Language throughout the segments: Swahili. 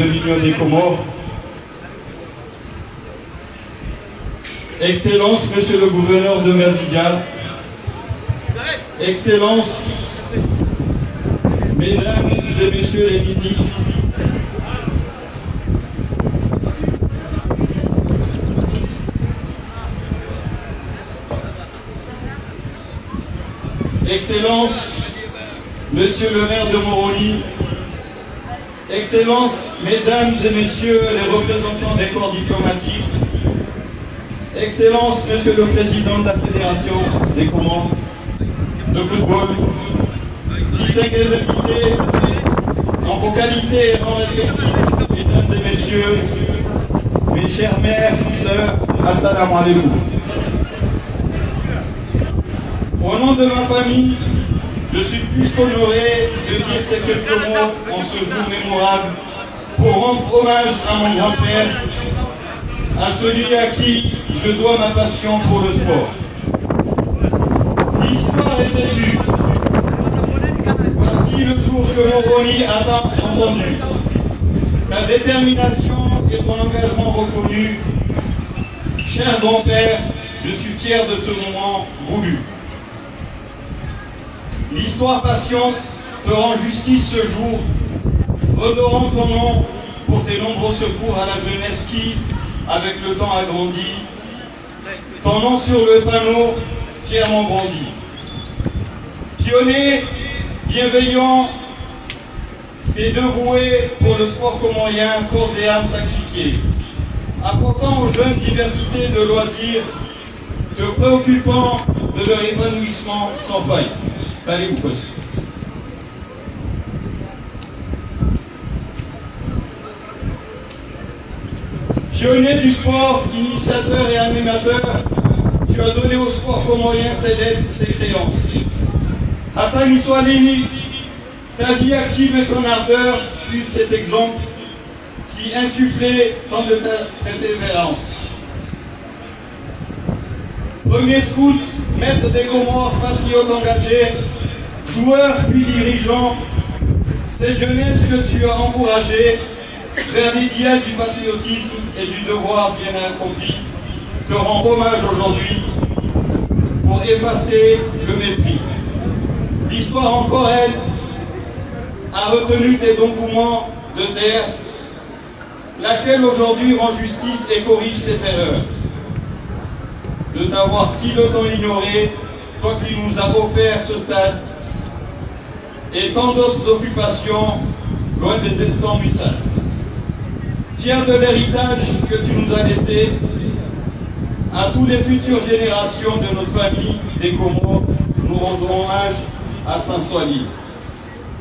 de l'Union des Comores, Excellences, Monsieur le gouverneur de Maziga, Excellences, Mesdames et Messieurs les ministres, Excellences, Monsieur le maire de Moroni, Excellences, Mesdames et Messieurs les représentants des corps diplomatiques, Excellences, Monsieur le Président de la Fédération des Comores de football, distingués invités, en vos qualités et rangs respectifs, Mesdames et Messieurs, mes chères mères, sœurs, assalamu alaikum. Au nom de ma famille, je suis plus qu'honoré de dire ces quelques mots en ce jour mémorable pour rendre hommage à mon grand-père, à celui à qui je dois ma passion pour le sport. L'histoire est têtue. Voici le jour que Moroni a tant entendu. Ta détermination et ton engagement reconnu. Cher grand-père, je suis fier de ce moment voulu. L'histoire patiente te rend justice ce jour, honorant ton nom pour tes nombreux secours à la jeunesse qui, avec le temps, a grandi. Ton nom sur le panneau, fièrement brandi. Pionnier, bienveillant, et dévoué pour le sport comorien, corps et âme sacrifiés. Apportant aux jeunes diversité de loisirs, te préoccupant de leur épanouissement sans faille. Allez, vous pouvez. Pionnier du sport, initiateur et animateur, tu as donné au sport comorien ses lettres, ses créances. Hassan Iswalini, ta vie active et ton ardeur fut cet exemple qui insufflait tant de ta persévérance. Premier scout, maître des Comores, patriote engagé, joueur puis dirigeant, cette jeunesse que tu as encouragée vers l'idéal du patriotisme et du devoir bien accompli te rend hommage aujourd'hui pour effacer le mépris. L'histoire encore, elle, a retenu tes dévouements de terre, laquelle aujourd'hui rend justice et corrige cette erreur. De t'avoir si longtemps ignoré, toi qui nous as offert ce stade, et tant d'autres occupations loin des estampes. Fier de l'héritage que tu nous as laissé, à toutes les futures générations de notre famille des Comores, nous rendons hommage à Saint-Soili.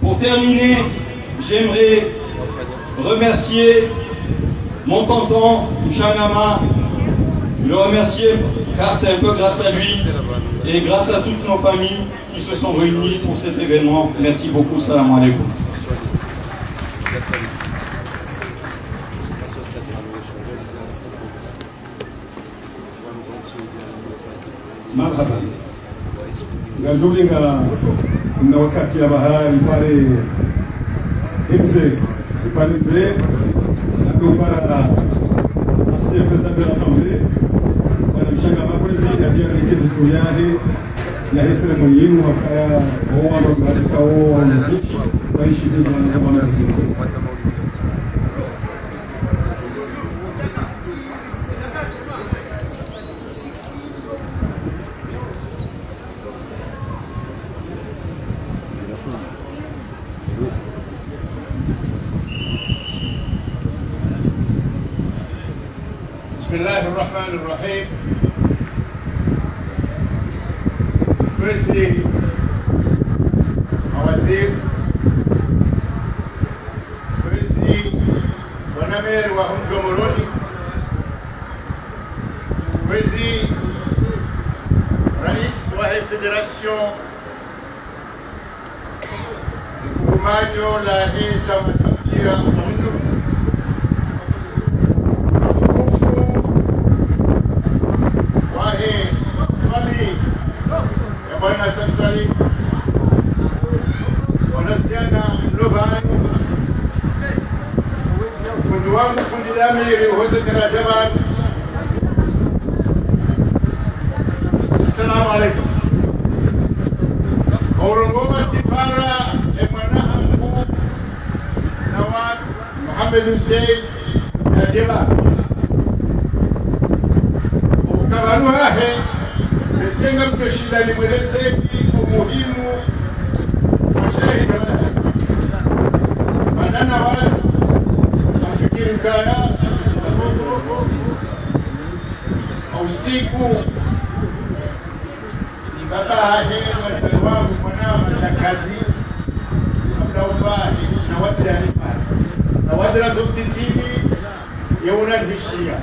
Pour terminer, j'aimerais remercier mon tonton Changama, le remercier car c'est un peu grâce à lui et grâce à toutes nos familles qui se sont réunies pour cet événement. Merci beaucoup, salam alaikum. Marhaba. Ngalulinga na wakati ya bahari pale mzee ndio para asie président de l'Assemblée bwana Mshangama president ya kile kuyari ya hisre muhimu wakaya wao katika wao muziki waishi vizuri kama muziki. بسم الله الرحمن الرحيم. Firstly, mawaziri, firstly, wanameri wa mji wa Moroni, firstly, rais wa federation Kumajo la Isa Masakia Mundu, Bwana Sansali, wanasiana Mlobani, wangu fundi Damiri uhoze Tarajaman. Assalamu alaikum. Orongoma Sipara Emanahangu Nawad Muhammad Hussein Najeba ukabanu hahe besenga mtoshinda nimwelezeki umuhimu wa shahidi manana watu nafikiri kaya usiku baba hahe wazali wangu mwanao mashakazi mnaufahi na wadra nipani na wadra zote tini yaunazishia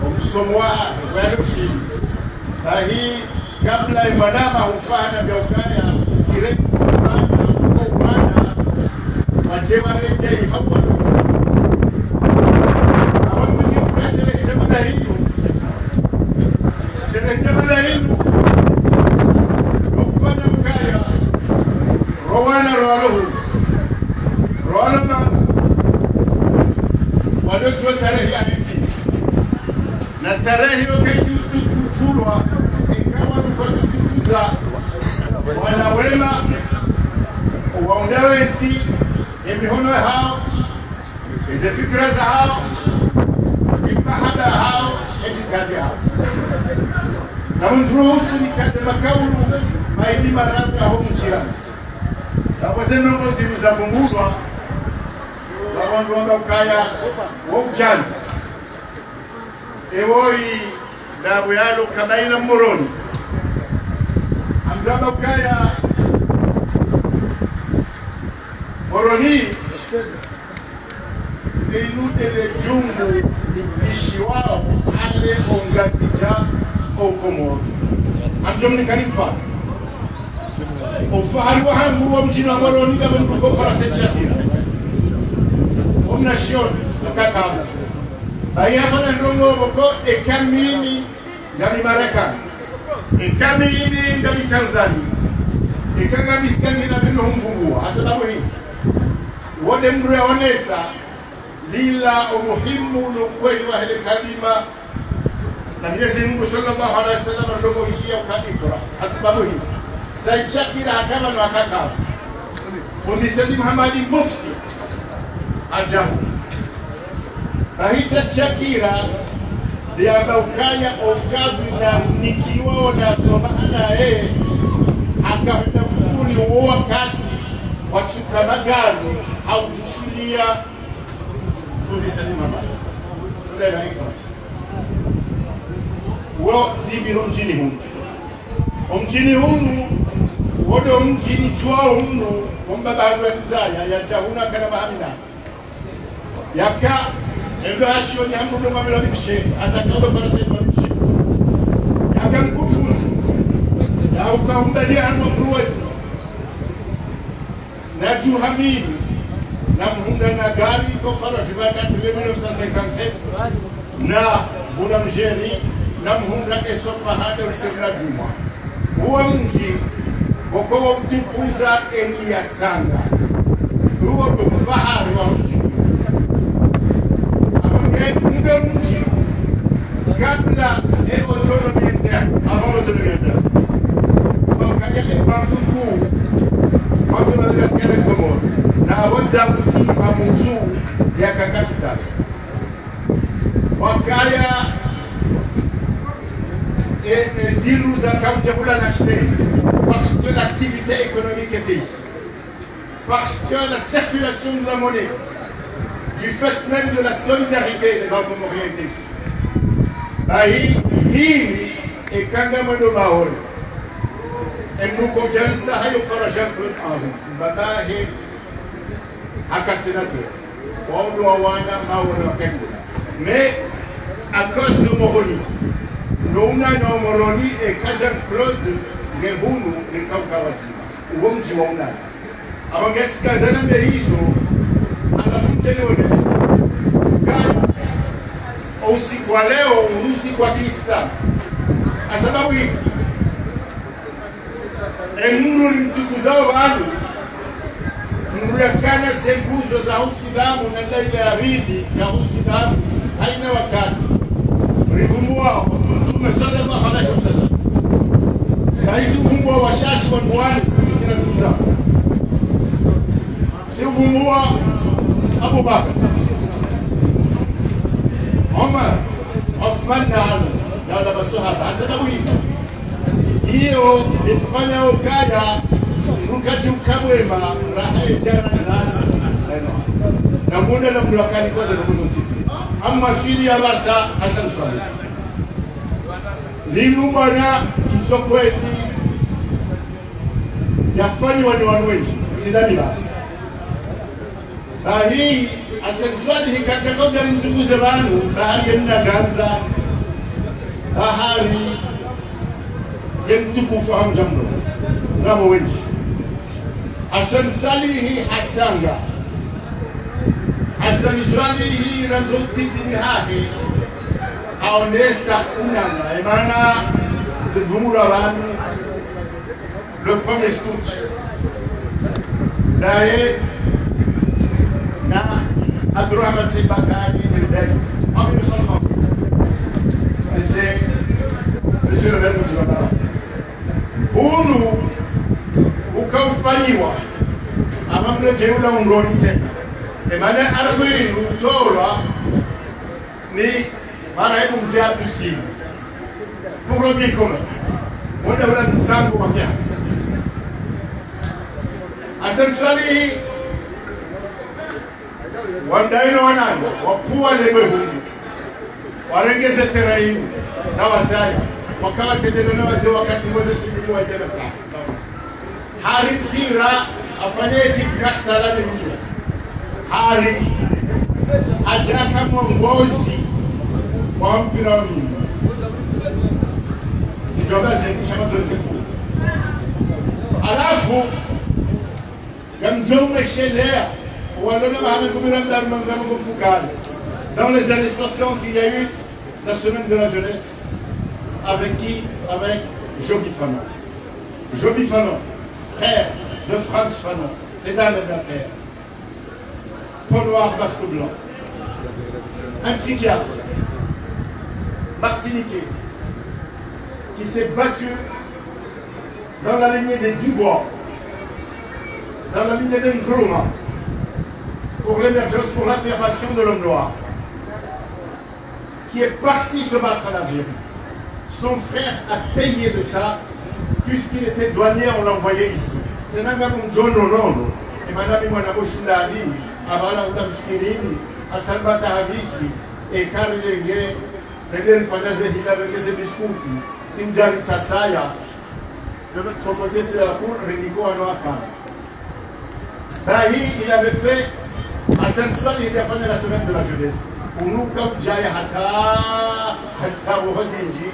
umsomo wahe wanushini na hii kabla imanama ufana vya ukaya sireti ufana ufana wajewa rejei hawa hawa mwenye sherehe mada hindu sherehe mada hindu ufana ukaya rowana rowaluhu rowana waliochua tarehe ya nisi na tarehe yote kuchulwa ikawa tukachukuza wanawema waundawensi emihono hao ize fikra za hao impahada hao edikadi hao na mturuhusu nikaze makaulu maidi maradhi aho mchirasi tabwazeno zimu za mungulwa lawandu wanga ukaya waujanza ewoi dabu yalo kabaina moroni amdaba ukaya moroni inudele jungu nikishi wao ale ongazija okomoro amjomni kanifa ufahari wa hangu wa mjini wa moroni gaba nikuko parasenshakira omnashioni tukakamu bayafana ndongo boko ekamini ndani Marekani ekamini ndani Tanzania ekanga biskani na vino humfungua asababu hii wode mdu ya onesa lila umuhimu na ukweli wa hele kalima na Mwenyezi Mungu sallallahu alaihi wasallam ndongo ishia ukadikura asababu hii Said Shakira hakama na wakaka fundi Said Muhammadi Mufti ajabu Rahisa Shakira liamba ukaya okazi na nikiwao na somana akawenda mkuli uo wakati watuka magari hautushulia fundisani mama ulela hiko uo zibiro mjini hunu mjini hunu wodo mjini chuao hunu mbaba haluwa nizaya ya jahuna kana mahamina yaka endo ashio ni hamdu ndo mamela mibishe atakawa para sema mibishe yaka mkufu ya ukaumbalia hanwa mruwezi na juhamini na mhunda na gari kwa para jibata tuwe 1957 na buna mjeri na mhunda esofa hada usemla juma huwa mji wakowa mtipuza eni ya sanga huwa mfahari wa mji Mungu mji kabla autonomia interne avant l'autonomie interne wakati bantu kuu watu wa Madagascar na Komoro na wazabuzi wa muzu ya capital wakaya zilu za kamchakula na shtei parce que l'activité économique était ici parce que la circulation de la monnaie du fait même de la solidarité des banques orientales. Ahi, hii ekanga mwendo maore. Emnuko jansa hayo para jampun ahu. Batahe haka sénateur. Waudu wawana maore wa kengula. Mais à cause de Moroni, Nouna na Moroni et Jean-Claude Ngehunu ni Kaukawazima. Uomji wa unana. Abangetska zana merizo anafunteniones kaya usiku wa leo usiku wa Kiislamu asababu hii emuru ndugu zao wanu kuonekana zenguzo za Uislamu na ile aridi ya Uislamu haina wakati. Mlivumbua Mtume sallallahu alaihi wasallam. Kaisi uvumbua washashi wa mwani sina tuza. Si uvumbua Abu Bakar, Umar, Uthman na Ali na wala masahaba. Hasa hiyo ifanya ukaya mukati ukamwema raha jana nasi na mwenda na mlakani kwa sababu mtipi amma swili ya basa Hassan Swali zinu bwana msokweti yafanywa ni wanweji sidani basi na hii Hassan Swali hikatakaza mtukuze wanu bahari ya mnaganza bahari ya mtukufu hamjambo namo wenji Hassan Salihi Hatsanga Hassan Salihi razotiti hahe aonesa unana emana zivumura wanu le premier scout naye na Abdurrahman Sibakani Milbek en 1938 et c'est monsieur le maire du Zambara unu ukaufanyiwa amamle jeula ungoni tena emane arabini utola ni mara hebu mzee Abdusini pour le bien commun mwenda ula msango wa kia Hassan Salihi wandaino wanango wapua lebe hungu warengeze teraini na wasaya wakawa tendele na wazee wakati mweze sumili wa jana sana hari mpira afanye kikastala ni mpira hari ajaka mwongozi wa mpira wa mimi sijoga zengi shama zolekefu alafu gamjoume shelea walona mahame kumira mdaru mangamu kumfukale dans les années 60 il y a eu la semaine de la jeunesse avec qui? Avec Joby Fanon. Joby Fanon, frère de Frantz Fanon, les dames de la terre. Peau noire, basque blanc. Un psychiatre, martiniquais, qui s'est battu dans la lignée des Dubois, dans la lignée des Nkrumah, pour l'émergence, pour l'affirmation de l'homme noir, qui est parti se battre en Algérie. Son frère a payé de ça, puisqu'il était douanier, on l'envoyait ici. C'est un gars comme John Olondo, et madame Iwanabo Shundali, Abala Udam Sirini, Asalba Tahavisi, et Karl Lenge, Redel Fanaze Hilavese Biscuti, Simjari Tsatsaya. De notre côté, c'est la cour, Reniko Anoafan. Dahi, il avait fait, à Saint-Sol, il a fait la semaine de la jeunesse. Unuka Jaya Haka, Hatsabu Hosenji,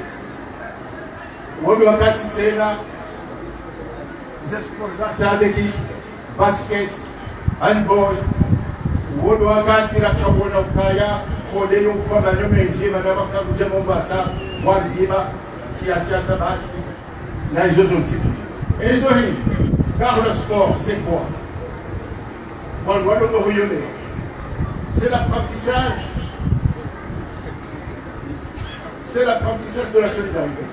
Wadu wakati tena sadekis, basket, handball, wadu wakati rakabona ukaya, kode yung kwa manyo menji, manabaka kuja Mombasa, wanzima, siasa basi, na hizo zonti. Hizo hii, car le sport, c'est quoi? Bon, wadu kohuyone. C'est l'apprentissage. C'est l'apprentissage de la solidarité.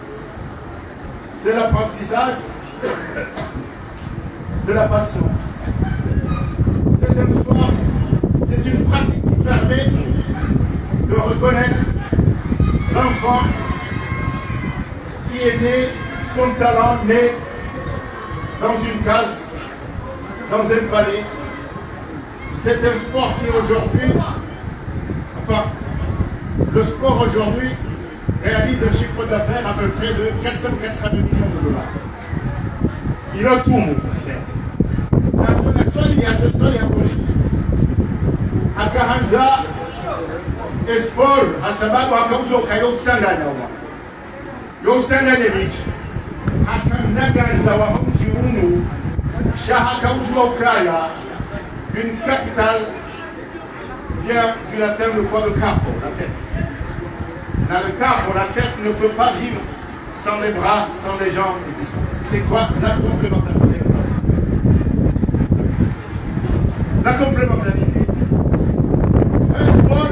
C'est l'apprentissage de la patience. C'est un sport, c'est une pratique qui permet de reconnaître l'enfant qui est né, son talent né dans une case, dans un palais. C'est un sport qui aujourd'hui, enfin, le sport aujourd'hui réalise un chiffre d'affaires à peu près de 480 millions de dollars. Il a tout, mon frère. Il y a cette seule politique. À Kahanza, sport, à sababu akaujoka yokusanganya wa. Yokusanganya liki. Akanagaza wa mji unu, shaha kaujua Ukraina, une capitale vient du latin le quoi de capo, la tête. Dans le capo, la tête ne peut pas vivre sans les bras, sans les jambes et tout ça. C'est quoi la complémentarité? la complémentarité. Un sport,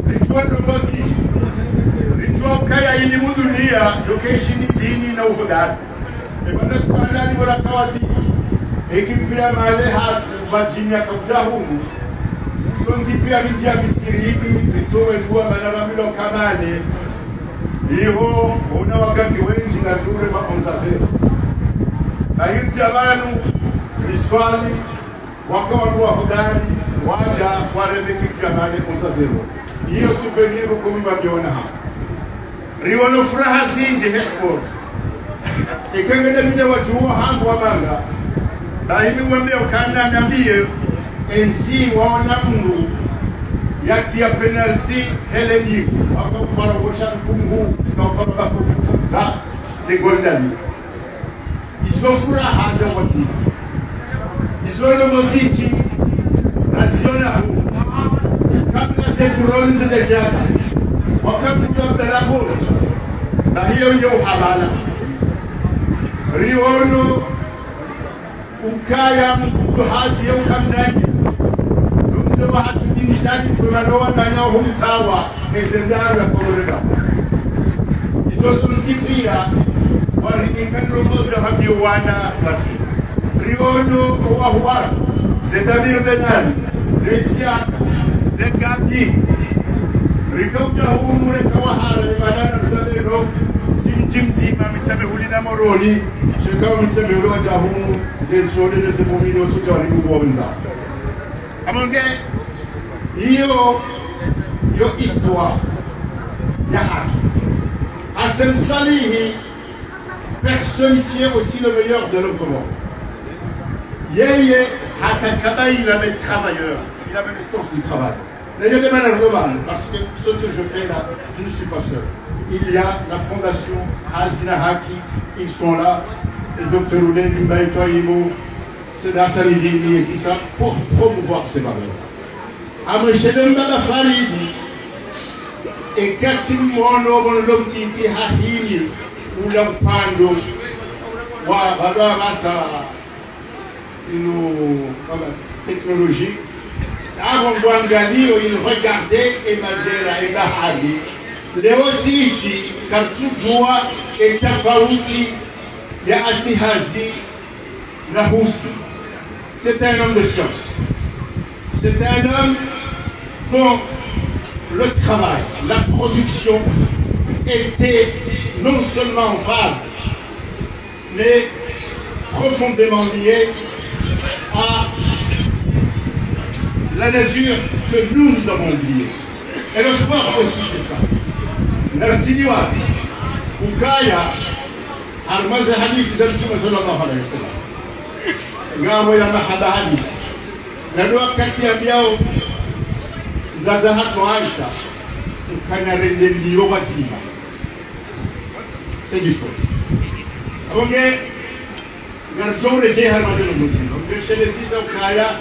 lijua ndogozi, lijua ukaya elimu dunia, lokeshini dini na uhodari. Ebana spanani wala kawati, ekipia male hatu, bajimia kaujahumu, sonzi pia vijia misiriki, vitowe kuwa manabamilo kamane, iho, una wagangi wenji na dure maonzazero. Ahir jamanu, niswali, wakawa hodari, waja, waremeki kamane onzazero. Iyo souvenir kumi wabiona hapa. Riwano furaha zinji hesport. Ikengene mine wajuwa hangu wabanga. Na himi wambia ukanda nambie enzi waona mungu yati ya penalty heleni waka kupara washa mfungu na kupara bako kufunga de goldani. Izo furaha jawati. Izo ilo moziti nasiona huu. Kabla zekuroni zidejaka wakapuja mdalaburu na hiyo uhalala riono ukaya mkuhazi ya ukamdani numzewa hatudinishani kumanoa nanya humtawa ezendaru ya komoreda izozo msipia warikikandromoza habiwana wati riono wahuwazu zedamir benani zesiaka Zekati, rikauja humu rekawahala imanana msabero simjimzima misabe hulina moroni shekao misabe huloja humu zensole nese mumini osuja walimu wonza amonge yo histoire ya hatu Hassem Salihi personnifiait aussi le meilleur de l'homme commun. Yeye hatakabaila mes travailleurs. Il avait le sens du travail. D'ailleurs, de manière globale, parce que ce que je fais là, je ne suis pas seul. Il y a la fondation Hazina Haki, ils sont là, le docteur Oulé, Mbaye Toyimo, Seda Salidini et tout ça, pour promouvoir ces valeurs. Amrechedemba la Faridi, et Katsim Mono, Lomtiti Hahini, ou Lampando, ou Massa, technologie. Avant Bwangali, il regardait et Mandela et Bahali. Mais aussi ici, Kartsujua et Tafauti, il y a Asihazi, Rahoussi. C'est un homme de science. C'est un homme dont le travail, la production était non seulement en phase, mais profondément lié à la nature que nous avons oubliée. Et le sport aussi, c'est ça. Narsiniwaz, Ukaya, Armaze Hadith d'Al-Juma sallallahu alayhi wa sallam. Ngamo ya mahaba hadith. Nadua kati ya biao Zazahatu Aisha, Ukanya rende liyo watima. C'est du sport. Donc, Garjore Jay Harmaze al-Muslim. Donc, chez les six Ukaya,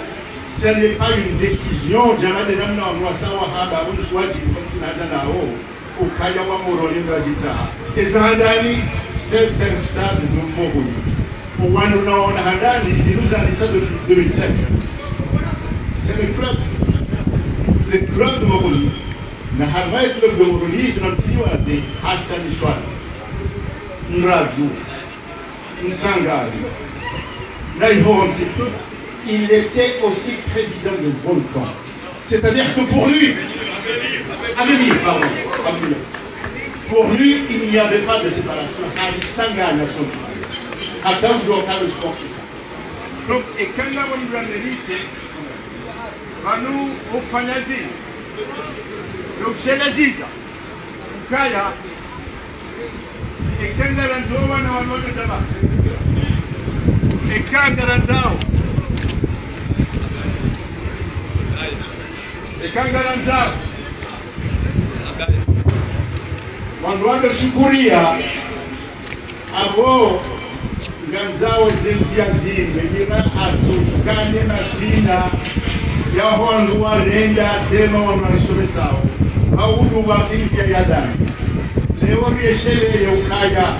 ce n'est pas une décision, jamais de l'homme dans Sawa Haba, ou soit du Continental, ou Kayawa Moroni Rajisa. Et Zandani, c'est un stade de Mohoni. Au Wanuna Hadani, c'est nous allons ça de 2007. C'est le club de Mohoni. Le Harvard Club de Mohoni, c'est notre siwati, Hassan Ishwal, Nraju, Nsangari, Naïhon, c'est tout. Il était aussi président de Volcan. C'est-à-dire que pour lui, pour lui, il n'y avait pas de séparation. À tant que le sport, c'est ça. Donc, et quand on a une élite, nous, au Fanazi, au Chelaziza, au Kaya, et quand on a un mode de tabac, et quand on a un e kangaranza wanduanga shukuria abo nganzawe zenzia zimbe nira atukane mazina yaho wandu warenda sema wanarisomesawo audu wakinzia yadani leo rieshele ya ukaya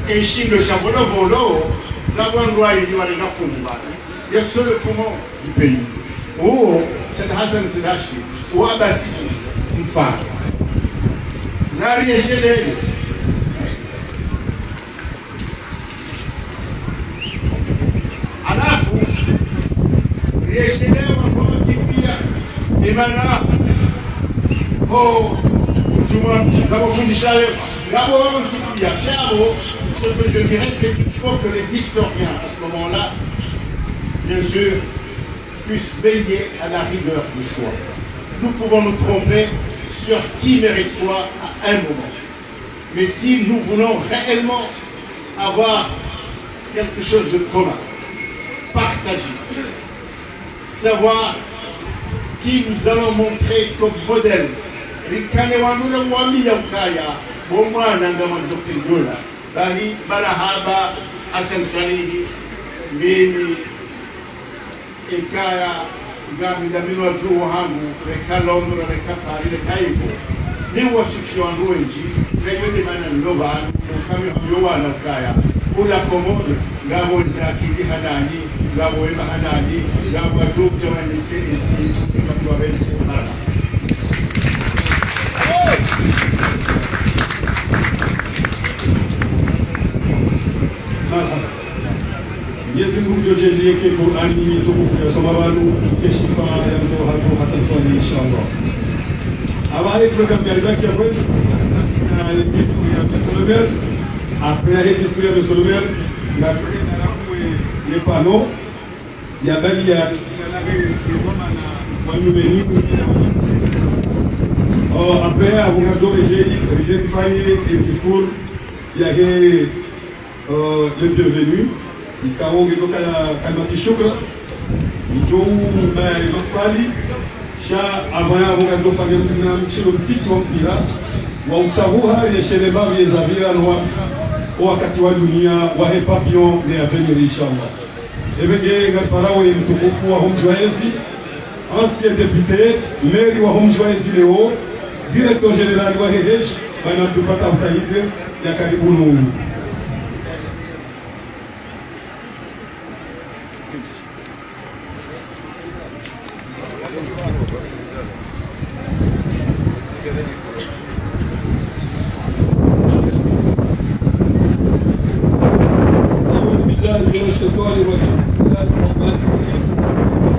eshindo shabolovolo na wandu waili warenga fundu bana il y a seul le poumon du pays. Oh, c'est Hassan Sedachi, ou Abbasi, une femme. Nari Echelé. Alafu, Echelé, on va dire, et maintenant, oh, je ce que je dirais, c'est qu'il faut que les historiens, à ce moment-là, bien sûr, puissent veiller à la rigueur du choix. Nous pouvons nous tromper sur qui mérite quoi à un moment. Mais si nous voulons réellement avoir quelque chose de commun, partager, savoir qui nous allons montrer comme modèle, Bahi Barahaba Hassan Salihi Mimi Ikaya Gami Damino Ju Hangu Reka Londra Reka Paris Reka Ibo Ni wasufio wangu wenji Reyo ni mana nova Kami yowa na kaya Ula komodo Ngabo nzakili hadani Ngabo ema hadani Ngabo atu Jamani Nisi Kami wabeni Mara Mwenyezi Mungu yojalie Qur'ani tukufu yasoma abantu keshifa ya mzee wetu Hassan Swali inshallah. Awali programme ya ibaki ya kwetu na kitu ya Solomon après les discours de Solomon na les panneaux ya bali ya après avoir donné j'ai fait des discours il y a le devenu ikawa ngitoka kalmati shukra njoo mbali mafali sha avaya ngo fanya na mchilo mtiti wa mpira wa usabuha yesheleba yezavira no wakati wa dunia wa papillon ne avenir inshallah ebenge ngarparawo mtukufu wa Homjwaezi ancien député maire wa Homjwaezi leo directeur général wa Hehesh bana Abdul Fattah Said ya karibuni.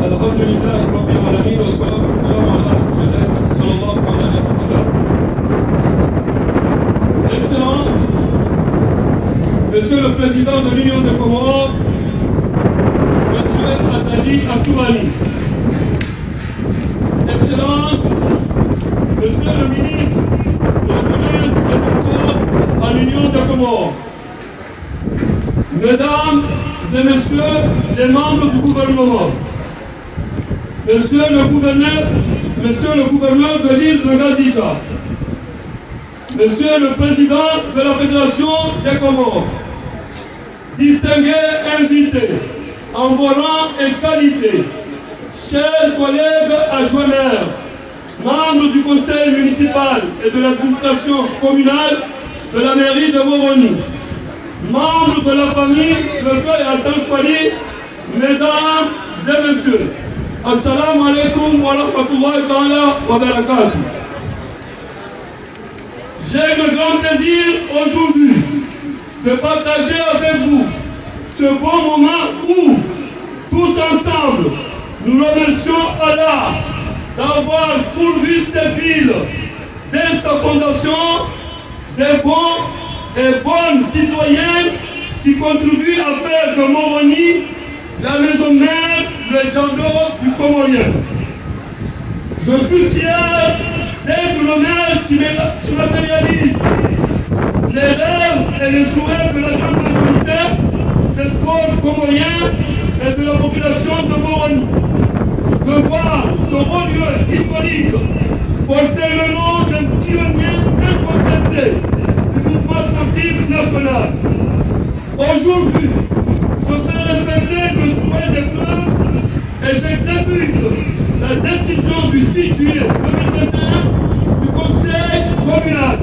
الحمد لله رب العالمين والصلاة والسلام على رسول الله صلى الله عليه وسلم. Excellence, Monsieur le Président de l'Union des Comores, Monsieur Azali Assoumani. Excellence, Monsieur le Ministre de la Commerce et des Sports à l'Union des Comores. Mesdames et Messieurs les membres du gouvernement, Monsieur le gouverneur de l'île de Ngazija, Monsieur le Président de la Fédération des Comores, distingués invités en vos rangs et qualités, chers collègues adjoints, membres du conseil municipal et de l'administration communale de la mairie de Moroni, membres de la famille de Feu Hassan Swali, mesdames et messieurs, assalamu alaikum wa rahmatullahi ta'ala wa barakatuh. J'ai le grand plaisir aujourd'hui de partager avec vous ce bon moment où, tous ensemble, nous remercions Allah d'avoir pourvu cette ville dès sa fondation des bons et bonnes citoyennes qui contribuent à faire de Moroni la maison mère, le Djando du Comorien. Je suis fier d'être le maire qui matérialise les rêves et les souhaits de la grande majorité des sports comoriens et de la population de Moroni. De voir ce haut lieu historique porter le nom d'un pionnier incontesté du mouvement sportif national. Aujourd'hui, je fais respecter le souhait des clubs et j'exécute la décision du 6 juillet 2021 du Conseil communal.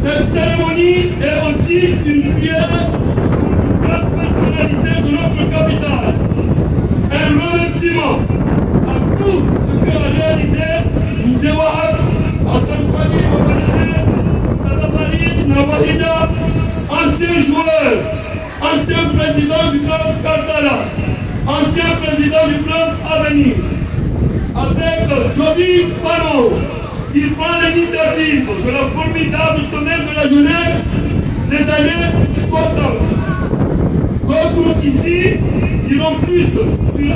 Cette cérémonie est aussi une prière pour une grande personnalité de notre capitale, un remerciement à tout ce que a réalisé Mzewahak, Hassan Swali, Kadabali, Nawahida, ancien joueur, ancien président du club Kartala, ancien président du club Avenir. Avec Jody Fano, il prend l'initiative de la formidable sommet de la jeunesse des années 60. D'autres ici diront plus sur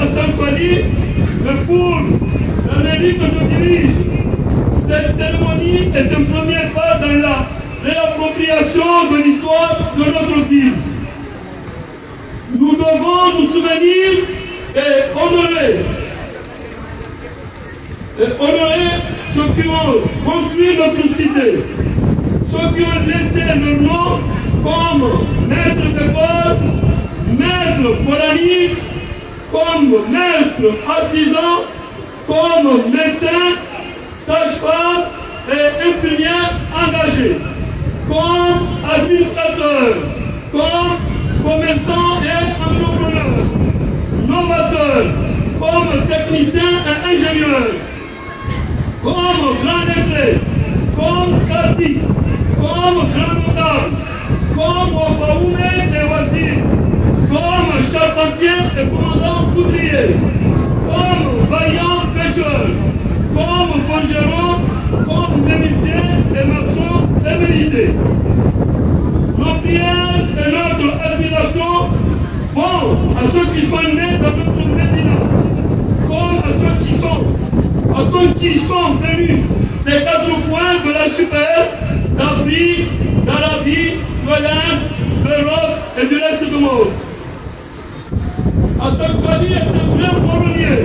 Hassan Swali, mais pour la mairie que je dirige, cette cérémonie est un premier pas dans la réappropriation de l'histoire de notre ville. Nous devons nous souvenir et honorer ceux qui ont construit notre cité, ceux qui ont laissé leur nom comme maître d'école, maître coranique, comme maître artisan, comme médecin, sage-femme et infirmière engagés, comme administrateur, comme commerçant et entrepreneur, novateur, comme technicien et ingénieur, comme grand lettré, comme Kati, comme grand notable, comme Wafaoune et Wazir, comme charpentier et commandant poudrier, comme vaillant pêcheur, comme forgeron, comme menuisier et maçon émérité. Nos prières et notre admiration vont à ceux qui sont nés dans notre Médina, comme à ceux qui sont venus des quatre coins de l'archipel, d'Afrique, d'Arabie, de l'Inde, d'Europe et du reste du monde. Hassan Swali est un vrai moronnier,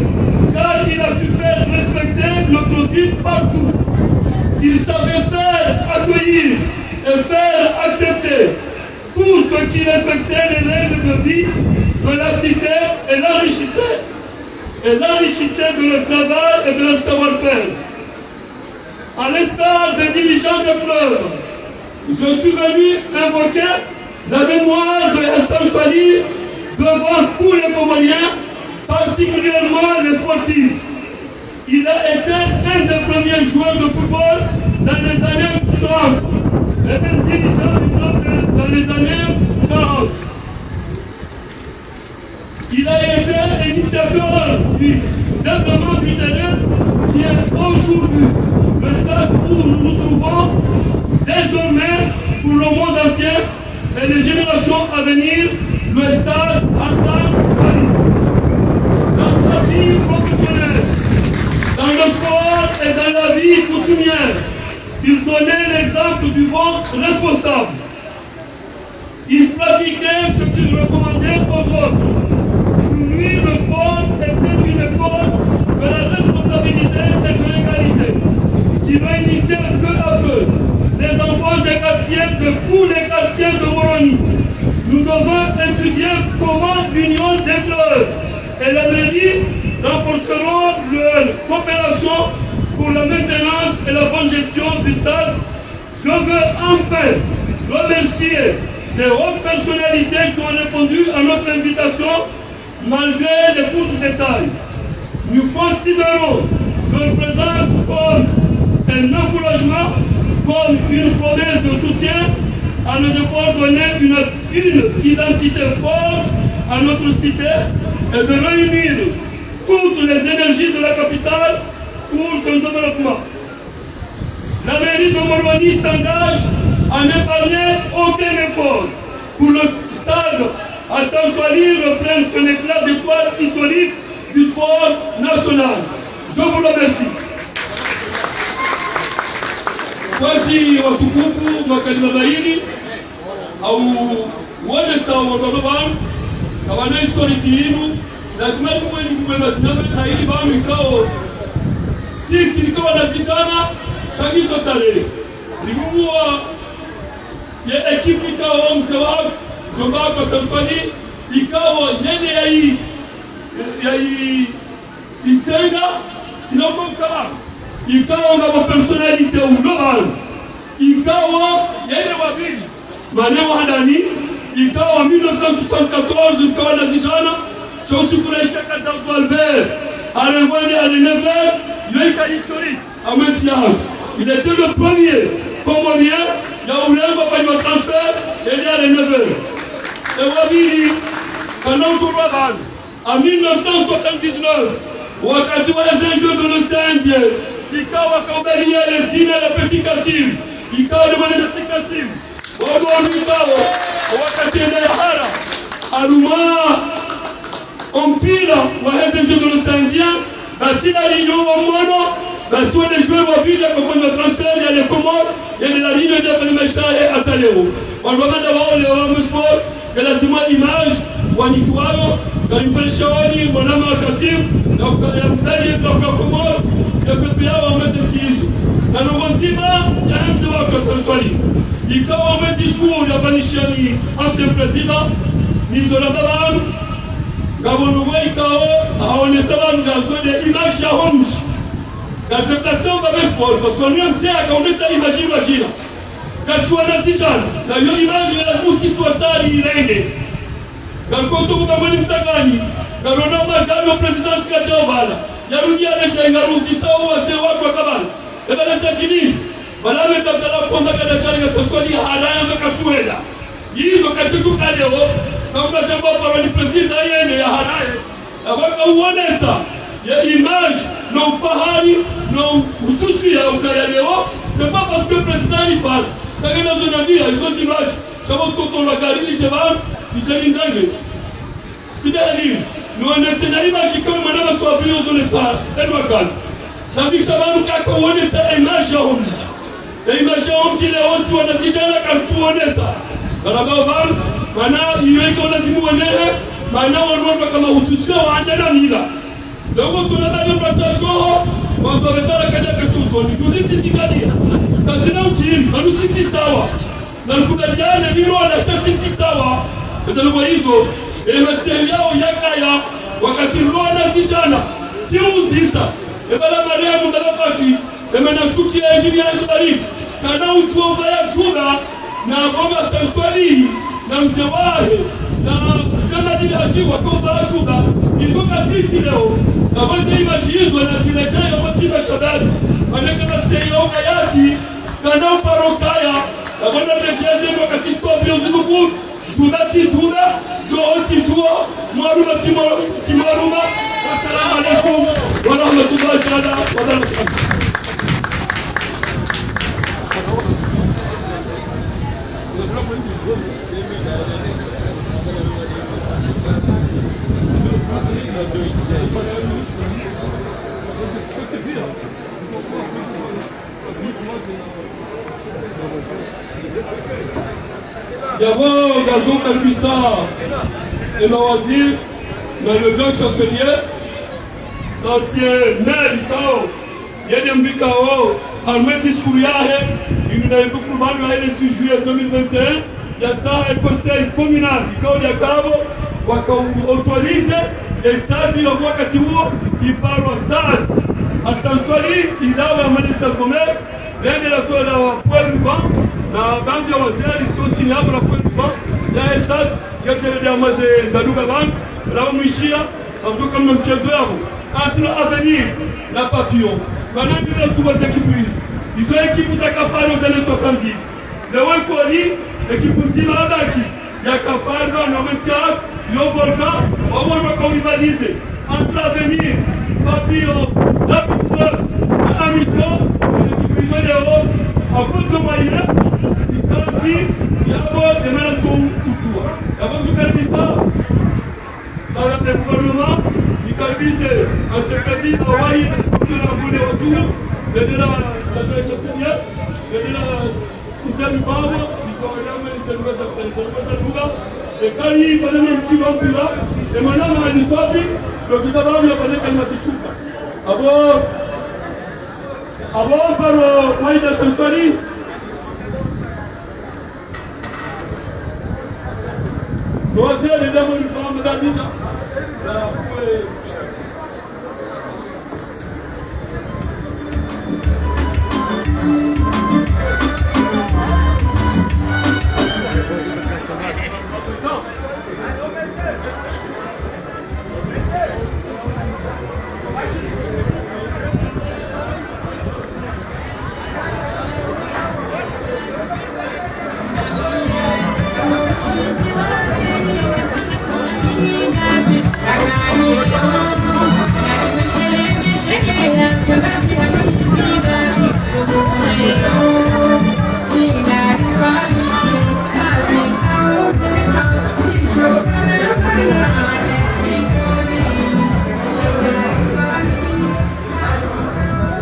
car il a su faire respecter notre ville partout. Il savait faire accueillir et faire accepter tout ce qui respectait les règles de vie de la cité et l'enrichissait de leur travail et de leur savoir-faire. À l'instar des dirigeants de club, je suis venu invoquer la mémoire de Hassan Swali devant tous les Comoriens, particulièrement les sportifs. Il a été un des premiers joueurs de football dans les années 30 et un dirigeant du club dans les années 40. Il a été initiateur du développement du terrain qui est aujourd'hui le stade où nous nous trouvons désormais pour le monde entier et les générations à venir, le stade Hassan Swali. Dans sa vie professionnelle, dans le sport et dans la vie coutumière, il donnait l'exemple du bon responsable. Il pratiquait ce qu'il recommandait aux autres. Pour lui, le sport était une école de la responsabilité et de l'égalité, qui réunissait peu à peu les enfants des quartiers de tous les quartiers de Moroni. Nous devons étudier comment l'union des clubs et la mairie renforceront leur coopération pour la maintenance et la bonne gestion du stade. Je veux enfin remercier les hautes personnalités qui ont répondu à notre invitation malgré les courts détails. Nous considérons leur présence comme un encouragement, comme une promesse de soutien à nos efforts donner une identité forte à notre cité et de réunir toutes les énergies de la capitale pour son développement. La mairie de Moroni s'engage à n'épargner aucun effort pour le stade Hassan Swali reprenne son éclat d'étoile historique du sport national. Je vous remercie. Basi watukufu makanisa hili au uonesha watoto wangu na wana historiki yenu lazima tuwe ni kubeba zinavyoita hili bangu ikao sisi ikawa na vijana chagizo tarehe nikuwa ya ekipi ikawa msewa jomba kwa Samsoni ikawa nyene ya hii itsenga sinakoka ikawa ngabo personalite global ikawa yeye wabili maneno hadani ikawa 1974 ikawa na vijana Shosukuraisha Katanto Albert, à l'envoyer à l'Ennever, il est historique à Mentiage. Il était le premier Comorien, il a ouvert le transfert et il est à l'Ennever. Et Wabili, pendant tout le en 1979, wakati wa zenjo de l'Océan, ikawa kambalia les îles la Petit Kassim, ikawa ni mwana si Kassim, wabwa ikawa wakati ya hara, aluma mpira wa zenjo de l'Océan, basi la ligne wa mwana, basi wale joueurs wa vile kwa kwenye transfer ya le Comores, ya la ligne de Palimeshae ataleo. Walwamanda wao leo wa sport, que lazima image wanikiwao Galimfalshawani mwanama Kasim na ukayamtaji kwa Komoro ya pepe yao wamesisizu na nzima ya mtu wa Kasarwali ikawa wamediscours ya banishani ancien président Nizola Baban Gabonoué ikawa aonesaba mjanzo de image ya Homs la déplacement va sport parce qu'on lui sait à combien ça imagine kaswana sijana na hiyo image ya Musi Swasari ilenge Galkoso kukamani msakani Galona magari wa presidensi ya Jawabala Yarudia necha ingaruzi sawa wase watu wa kabala Ebala sajini Balame tabdala kwamba kada chari ya saswali haraya mbaka suela Yizo katiku kaleo Kamba jamba para ni presidenti yene ya haraya Waka uonesa Ya image na ufahari na ususi ya ukayalewa C'est pas parce que le président y parle Kagena zonabia hizo images Kama kutoka wakarini chevan Nijalindage Sidali Nuonesena image kama mwanama swabili uzonesa Elwakani Sabisha banu kako uonesa image ya homji image ya homji leo si wanazijana kansuonesa Karabao banu Mana iweke wanazimu wanehe Mana wanuwa kama ususio wa andela nila Lego sunabali mratajoho Wazorezara kanya kachuzo Nijuzi sikadia Kazina ukiri Kanu siti sawa na kukubaliana nilo wanashta sisi sawa kwa hizo masteri yao yakaya wakati roana sijana si uzisa ebala marehemu ndalapaki emenasuki ya injini ya Izubariki kana uchuwa ubaya chuda na goma sanswali na mzewahe na kama dili hajiwa kwa ubaya chuda hizo kasisi leo na wazi imaji hizo na zilejaya wasiba shabari maneka masteri yao kayasi kana uparokaya La bonne réflexion, wakati soit bien du coup, Juda, Joho, Maruma, Timaruma, assalamu alaikum, wa rahmatullahi wa barakatuh. D'abord, Gajon Kalbissa et Mawazir, le grand chancelier, l'ancien maire du Kao, Yedem Kao, Ahmed Iskouriahe, il n'a eu beaucoup de mal le 6 juillet 2021, il y a ça un conseil communal du Kao Yakabo, qui autorise les stades de la voie Katiwo, qui parlent au stade. À Sanswali, il a un ministre de commerce, vient de la tour de la poêle du banc, na bangi ya wazee isoti hapo na kwetu ba ya stade yote ile ya maze zaduka bangi lao mwishia ambapo kama mchezo yao entre avenir na papillon kana bila kuba ekipe hizo ekipe za Kafaro za 70 leo koni ekipe nzima adaki ya Kafaro na Messiah yo volcan wao wako rivaliser entre avenir papillon la coupe na amico ekipe hizo leo afuto maina Kanti, yabo demana kuchua. Yabo tukaribisa dans le gouvernement, tukaribise en secrétaire Hawaii de la boule autour, de la chancelière, de la cité du Babo, du gouvernement de Selouga, et quand il fallait un petit peu là, et maintenant on a dit ça aussi, le tout d'abord il a fallu qu'elle m'a dit chouka. Avant par le moyen de Sanswali, Wazee ni damu ni fahamu kabisa.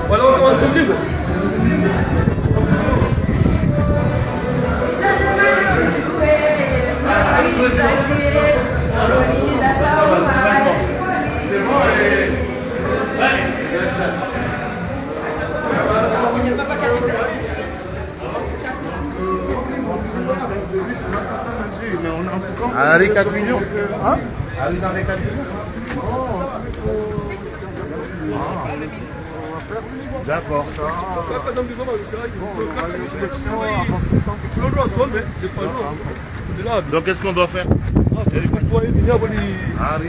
Voilà, on commence le livre. Allez, 4 millions. Hein? Allez dans les 4 millions. D'accord. Donc qu'est-ce qu'on doit faire? Ah,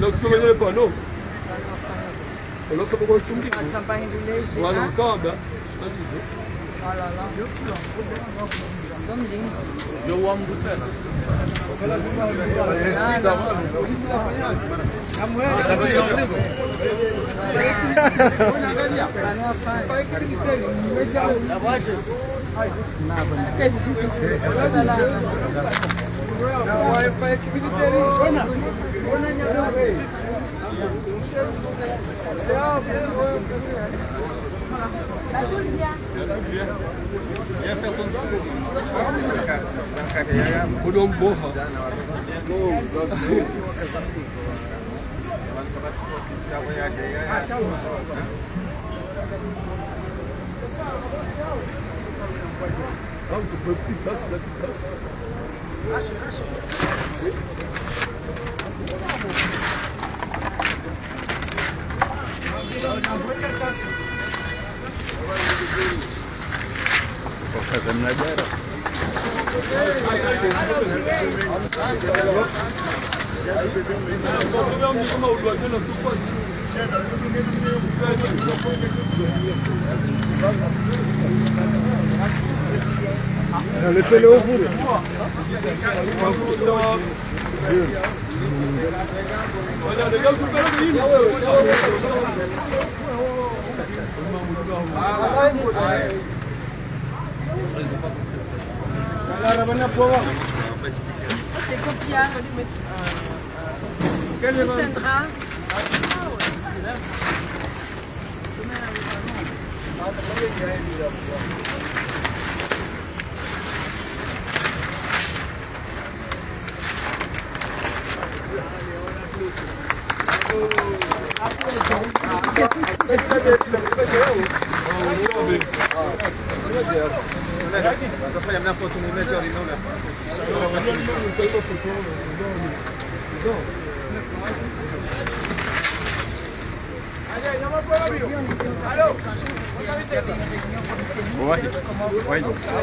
não se chama ele não. Eu não estou com o chumbo. Champagne do leite. Lá no campo, Olha lá. Domingo. eu amo você, né? Belum boha. Vamos para pintar daqui taça. Laissez-le au bout. Voilà, les gars, vous pouvez C'est copiable. Quel est votre drap?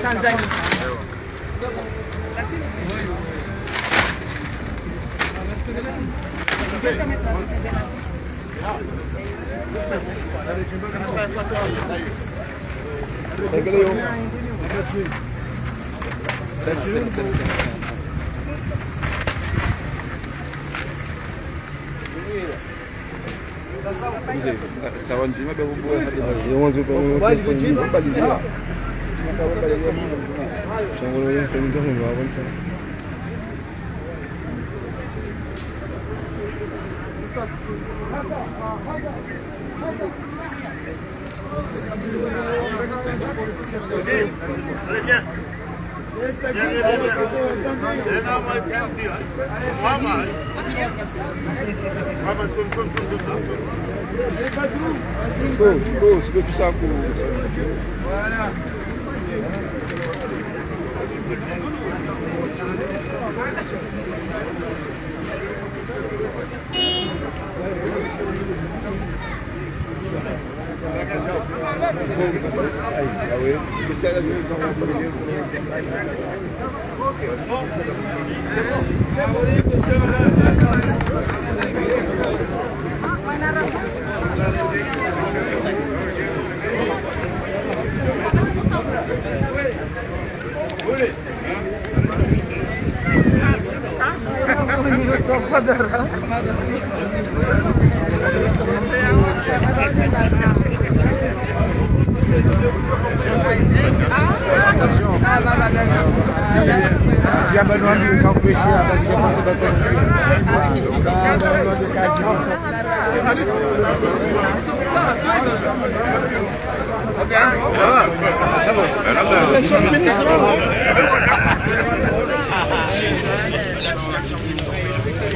Tanzanie. Allez, viens. Voilà. Okay.